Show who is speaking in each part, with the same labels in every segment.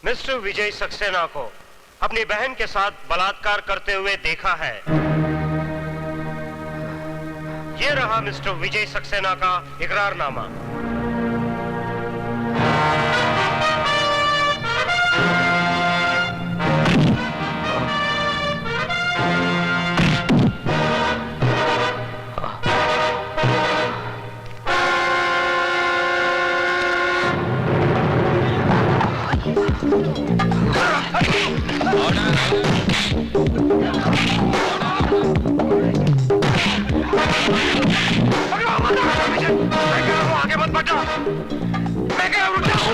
Speaker 1: Mister विजय सक्सेना को अपनी बहन के साथ बलात्कार करते हुए देखा है। ये रहा मिस्टर विजय सक्सेना का इकरारनामा। आगे मत बढ़ना, मैं क्या रुक जाऊं?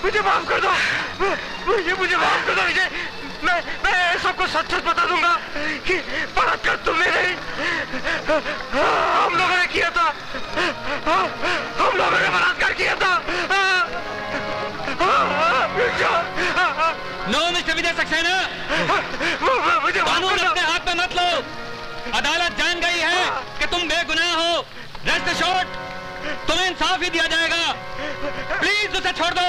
Speaker 1: मुझे माफ कर दो, मुझे माफ कर दो विजय। मैं सबको सच सच बता दूंगा कि बलात्कार तुमने नहीं, हम लोगों ने किया था। हम लोगों ने बलात्कार किया था।
Speaker 2: नो मिस्टर विजय सक्सेना,
Speaker 1: मुझे
Speaker 2: कानून अपने हाथ में मत लो। अदालत जान गई है कि तुम बेगुनाह हो। रेस्ट एश्योर्ड, तुम्हें इंसाफ ही दिया जाएगा। प्लीज उसे छोड़ दो।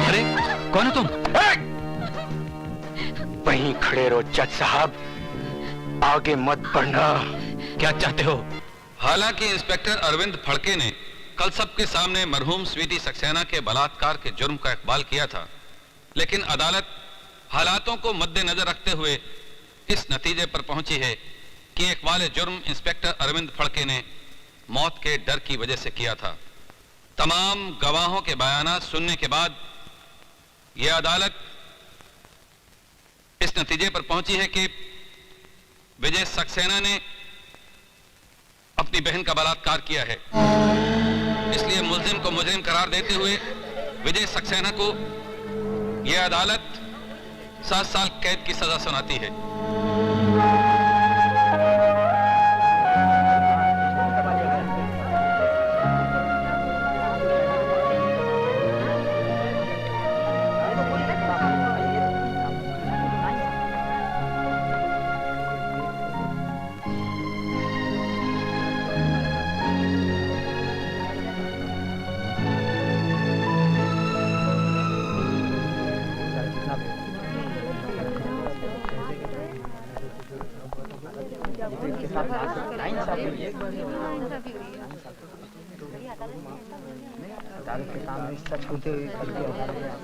Speaker 3: अरे कौन हो तुम?
Speaker 1: वहीं खड़े रहो जज साहब, आगे मत बढ़ना।
Speaker 3: क्या चाहते हो?
Speaker 4: हालांकि इंस्पेक्टर अरविंद फड़के ने कल सबके सामने मरहूम स्वीटी सक्सेना के बलात्कार के जुर्म का इकबाल किया था, लेकिन अदालत हालातों को मद्देनजर रखते हुए इस नतीजे पर पहुंची है कि इकबाल जुर्म इंस्पेक्टर अरविंद फड़के ने मौत के डर की वजह से किया था। तमाम गवाहों के बयानात सुनने के बाद यह अदालत इस नतीजे पर पहुंची है कि विजय सक्सेना ने अपनी बहन का बलात्कार किया है। इसलिए मुल्जिम को मुजरिम करार देते हुए विजय सक्सेना को यह अदालत 7 साल कैद की सजा सुनाती है।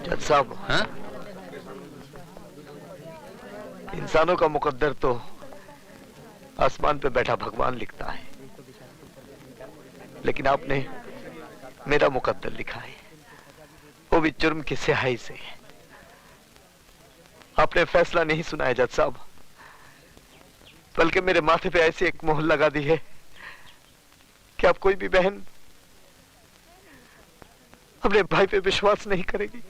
Speaker 1: जज साहब,
Speaker 4: हाँ?
Speaker 1: इंसानों का मुकद्दर तो आसमान पे बैठा भगवान लिखता है, लेकिन आपने मेरा मुकद्दर लिखा है, वो भी जुर्म की स्याही से। आपने फैसला नहीं सुनाया जज साहब, बल्कि मेरे माथे पे ऐसी एक मोहर लगा दी है कि अब कोई भी बहन अपने भाई पे विश्वास नहीं करेगी।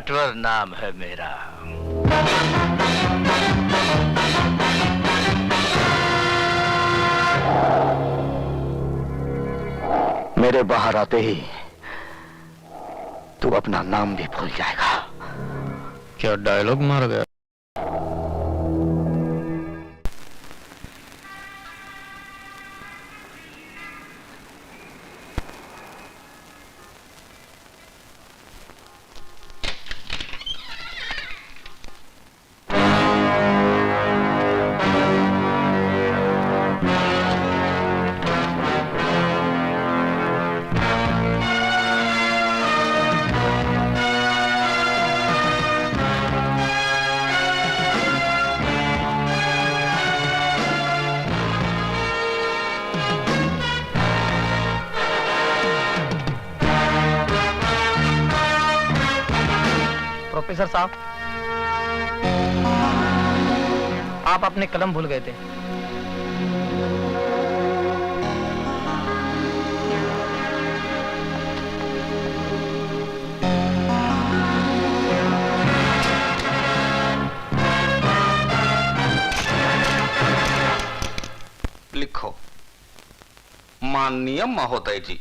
Speaker 3: नटवर नाम है मेरा।
Speaker 1: मेरे बाहर आते ही तू अपना नाम भी भूल जाएगा।
Speaker 3: क्या डायलॉग मार गया?
Speaker 5: प्रोफेसर साहब, आप अपने कलम भूल गए थे।
Speaker 6: लिखो, माननीय महोदय जी,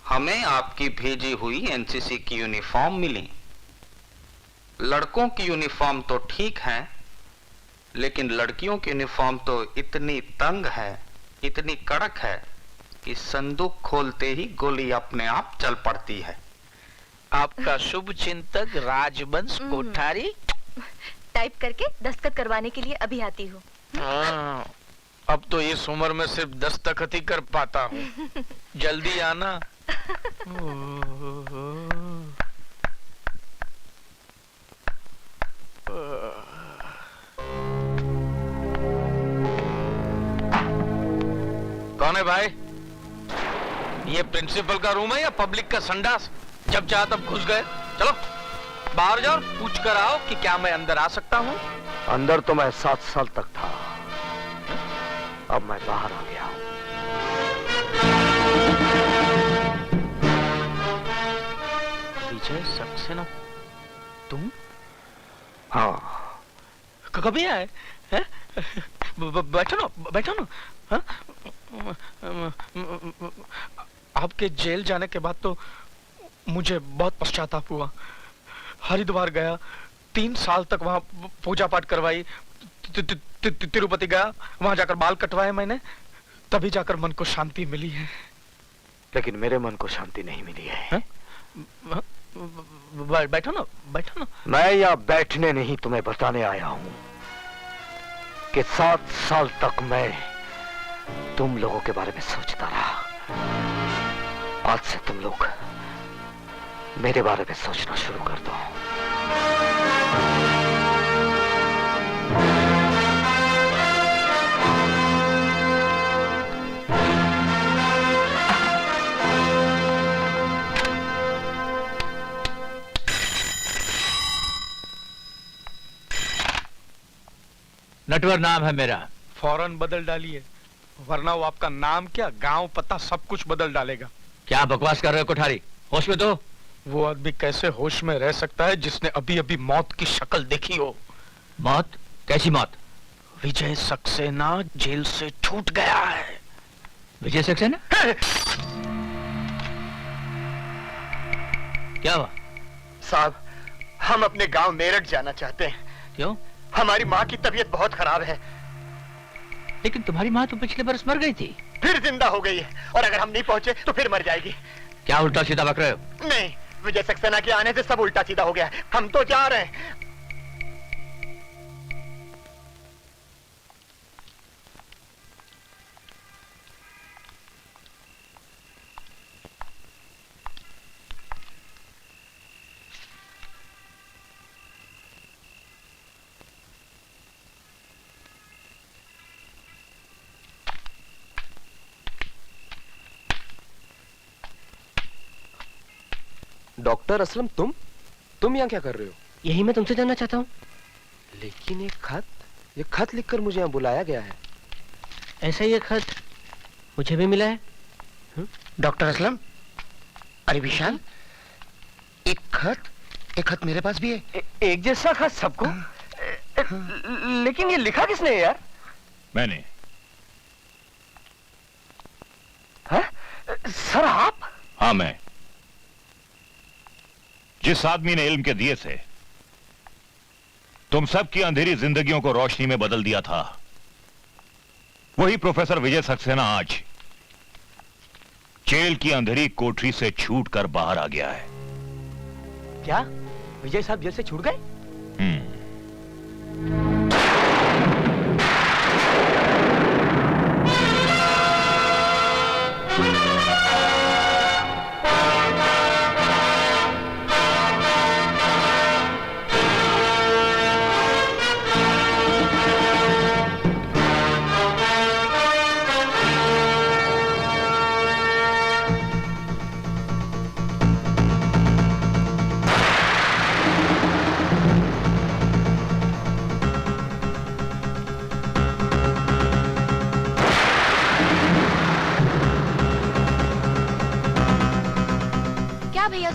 Speaker 6: हमें आपकी भेजी हुई एनसीसी की यूनिफॉर्म मिली। लड़कों की यूनिफॉर्म तो ठीक है, लेकिन लड़कियों की यूनिफॉर्म तो इतनी तंग है, इतनी कड़क है कि संदूक खोलते ही गोली अपने आप चल पड़ती है।
Speaker 7: आपका शुभ चिंतक राजवंश कोठारी।
Speaker 8: टाइप करके दस्तखत करवाने के लिए अभी आती हूँ।
Speaker 7: हाँ, अब तो इस उम्र में सिर्फ दस्तखत ही कर पाता हूँ। जल्दी आना। कौन है भाई? ये प्रिंसिपल का रूम है या पब्लिक का संडास? जब चाह तब घुस गए। चलो बाहर जाओ, पूछ कर आओ कि क्या मैं अंदर आ सकता हूँ।
Speaker 1: अंदर तो मैं 7 साल तक था, अब मैं बाहर आ गया हूं।
Speaker 7: विजय सक्सेना, तुम?
Speaker 1: हाँ।
Speaker 7: कभी आए? हैं? बैठो ना, बैठो ना। हाँ? आपके जेल जाने के बाद तो मुझे बहुत पश्चाताप हुआ। हरिद्वार गया, 3 साल तक वहां पूजा पाठ करवाई। तिरुपति गया, वहां जाकर बाल कटवाए मैंने, तभी जाकर मन को शांति मिली है।
Speaker 1: लेकिन मेरे मन को शांति नहीं मिली है।
Speaker 7: बैठो ना, बैठो ना।
Speaker 1: मैं यहाँ बैठने नहीं, तुम्हें बताने आया हूं कि 7 साल तक मैं तुम लोगों के बारे में सोचता रहा। आज से तुम लोग मेरे बारे में सोचना शुरू कर दो।
Speaker 3: नटवर नाम है मेरा।
Speaker 7: फौरन बदल डालिए, वरना वो आपका नाम क्या, गांव पता सब कुछ बदल डालेगा।
Speaker 3: क्या बकवास कर रहे हो कोठारी? होश में तो।
Speaker 7: वो आदमी कैसे होश में रह सकता है जिसने अभी अभी मौत की शक्ल देखी हो?
Speaker 3: मौत? कैसी मौत?
Speaker 7: विजय सक्सेना जेल से छूट गया है।
Speaker 3: विजय सक्सेना? क्या हुआ?
Speaker 1: साहब, हम अपने गांव मेरठ जाना चाहते हैं।
Speaker 3: क्यों?
Speaker 1: हमारी माँ की तबीयत बहुत खराब है।
Speaker 3: लेकिन तुम्हारी माँ तो पिछले बरस मर गई थी।
Speaker 1: फिर जिंदा हो गई है, और अगर हम नहीं पहुंचे तो फिर मर जाएगी।
Speaker 3: क्या उल्टा सीधा बक रहे हो?
Speaker 1: नहीं, विजय सक्सेना के आने से सब उल्टा सीधा हो गया है। हम तो जा रहे हैं।
Speaker 9: डॉक्टर असलम, तुम यहाँ क्या कर रहे हो?
Speaker 5: यही मैं तुमसे जानना चाहता हूँ।
Speaker 9: लेकिन ये खत लिखकर मुझे यहाँ बुलाया गया है।
Speaker 5: ऐसा ही एक खत मुझे भी मिला है।
Speaker 1: डॉक्टर असलम, अरे विशाल, एक खत
Speaker 9: एक खत मेरे पास भी है।
Speaker 1: एक जैसा खत सबको? लेकिन ये लिखा किसने है यार?
Speaker 10: मैंने।
Speaker 1: है? सर आप?
Speaker 10: हाँ मैं। जिस आदमी ने इल्म के दिए से तुम सबकी अंधेरी जिंदगियों को रोशनी में बदल दिया था, वही प्रोफेसर विजय सक्सेना आज जेल की अंधेरी कोठरी से छूटकर बाहर आ गया है।
Speaker 1: क्या विजय साहब जेल से छूट गए?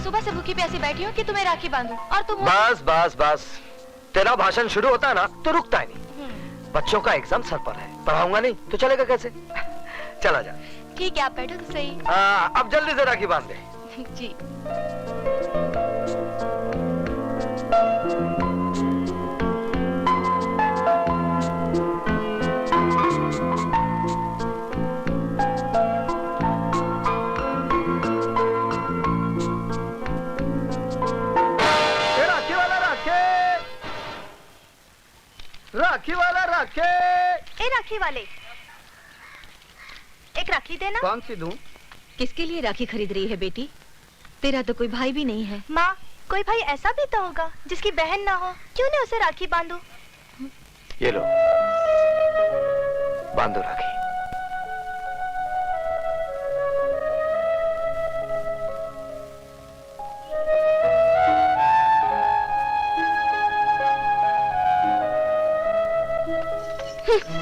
Speaker 8: सुबह से भूखी प्यासी बैठी हूँ कि तुम्हें राखी बांधूं और तुम
Speaker 1: बस बस बस, तेरा भाषण शुरू होता है ना तो रुकता ही नहीं। बच्चों का एग्जाम सर पर है, पढ़ाऊंगा नहीं तो चलेगा कैसे? चला जा।
Speaker 8: ठीक है आप बैठो तो सही।
Speaker 1: अब जल्दी से राखी बांध दे।
Speaker 8: जी।
Speaker 1: राखी वाला राखे।
Speaker 8: ए राखी वाले, एक राखी देना।
Speaker 1: कौन सी दूं?
Speaker 8: किसके लिए राखी खरीद रही है बेटी? तेरा तो कोई भाई भी नहीं है।
Speaker 11: माँ, कोई भाई ऐसा भी तो होगा जिसकी बहन ना हो, क्यों नहीं उसे राखी बांधो?
Speaker 1: ये लो, बांधो राखी।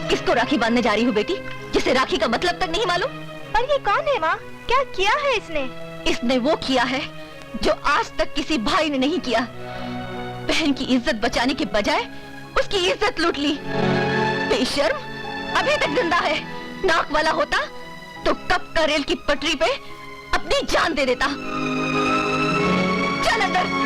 Speaker 8: किसको राखी बांधने जा रही हूँ बेटी, जिसे राखी का मतलब तक नहीं मालूम?
Speaker 11: पर ये कौन है माँ? क्या किया है इसने?
Speaker 8: इसने वो किया है जो आज तक किसी भाई ने नहीं किया। बहन की इज्जत बचाने के बजाय उसकी इज्जत लूट ली। बेशर्म, अभी तक जिंदा है। नाक वाला होता तो कब का रेल की पटरी पे अपनी जान दे देता। चल अंदर।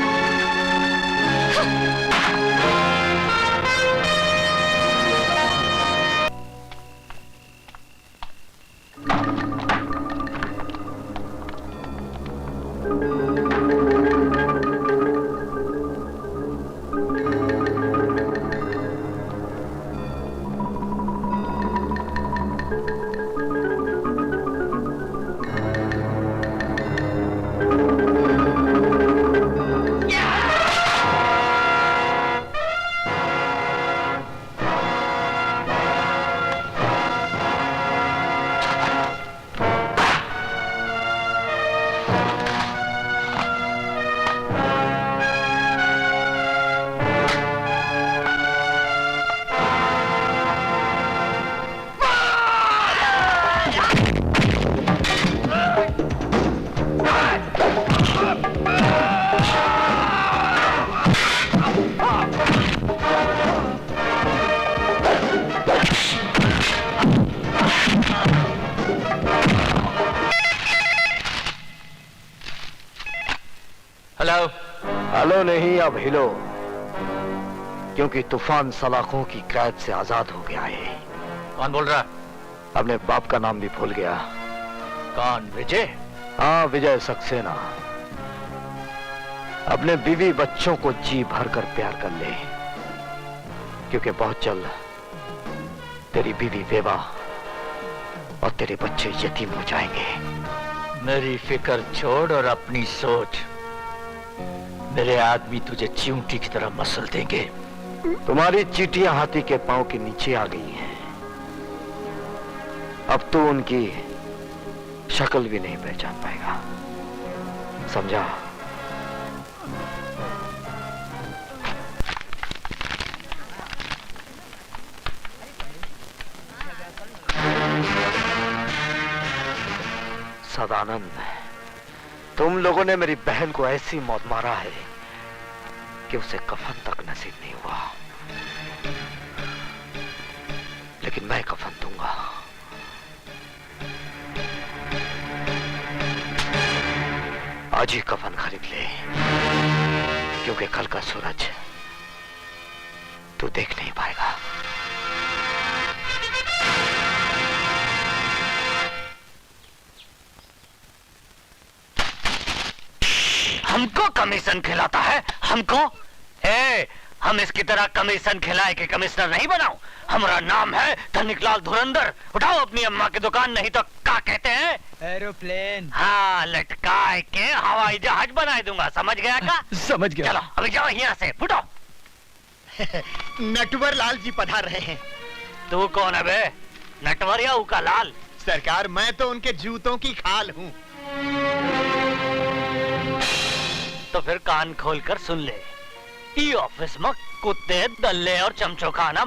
Speaker 1: हेलो नहीं, अब हिलो, क्योंकि तूफान सलाखों की कैद से आजाद हो गया है।
Speaker 3: कौन बोल रहा?
Speaker 1: अपने बाप का नाम भी भूल गया।
Speaker 3: कौन? विजय?
Speaker 1: हाँ, विजय सक्सेना। अपने बीवी बच्चों को जी भर कर प्यार कर ले, क्योंकि बहुत जल्द तेरी बीवी बेवा और तेरे बच्चे यतीम हो जाएंगे।
Speaker 3: मेरी फिक्र छोड़ और अपनी सोच। मेरे आदमी तुझे चींटी की तरह मसल देंगे।
Speaker 1: तुम्हारी चींटियां हाथी के पांव के नीचे आ गई हैं। अब तू उनकी शक्ल भी नहीं पहचान पाएगा, समझा? सदानंद, तुम लोगों ने मेरी बहन को ऐसी मौत मारा है
Speaker 3: कि उसे कफन तक नसीब नहीं हुआ, लेकिन मैं कफन दूंगा। आज ही कफन खरीद ले, क्योंकि कल का सूरज तू देख नहीं पाएगा। हमको कमीशन खिलाता है, हमको? हम इसकी तरह कमीशन खिलाए कि कमिश्नर नहीं बनाऊं? हमारा नाम है धनिकलाल धुरंधर। उठाओ अपनी अम्मा की दुकान, नहीं तो क्या कहते हैं?
Speaker 2: एरोप्लेन।
Speaker 3: हाँ, लटकाए के हवाई जहाज बना दूंगा, समझ गया का?
Speaker 7: समझ गया।
Speaker 3: चलो अभी जाओ यहाँ से, फुटो।
Speaker 1: नटवर लाल जी पधार रहे हैं।
Speaker 3: तू कौन है बे? नटवर या उका लाल?
Speaker 1: सरकार, मैं तो उनके जूतों की खाल हूँ।
Speaker 3: तो फिर कान खोलकर सुन ले, ई ऑफिस में कुत्ते, दल्ले और चमचों खाना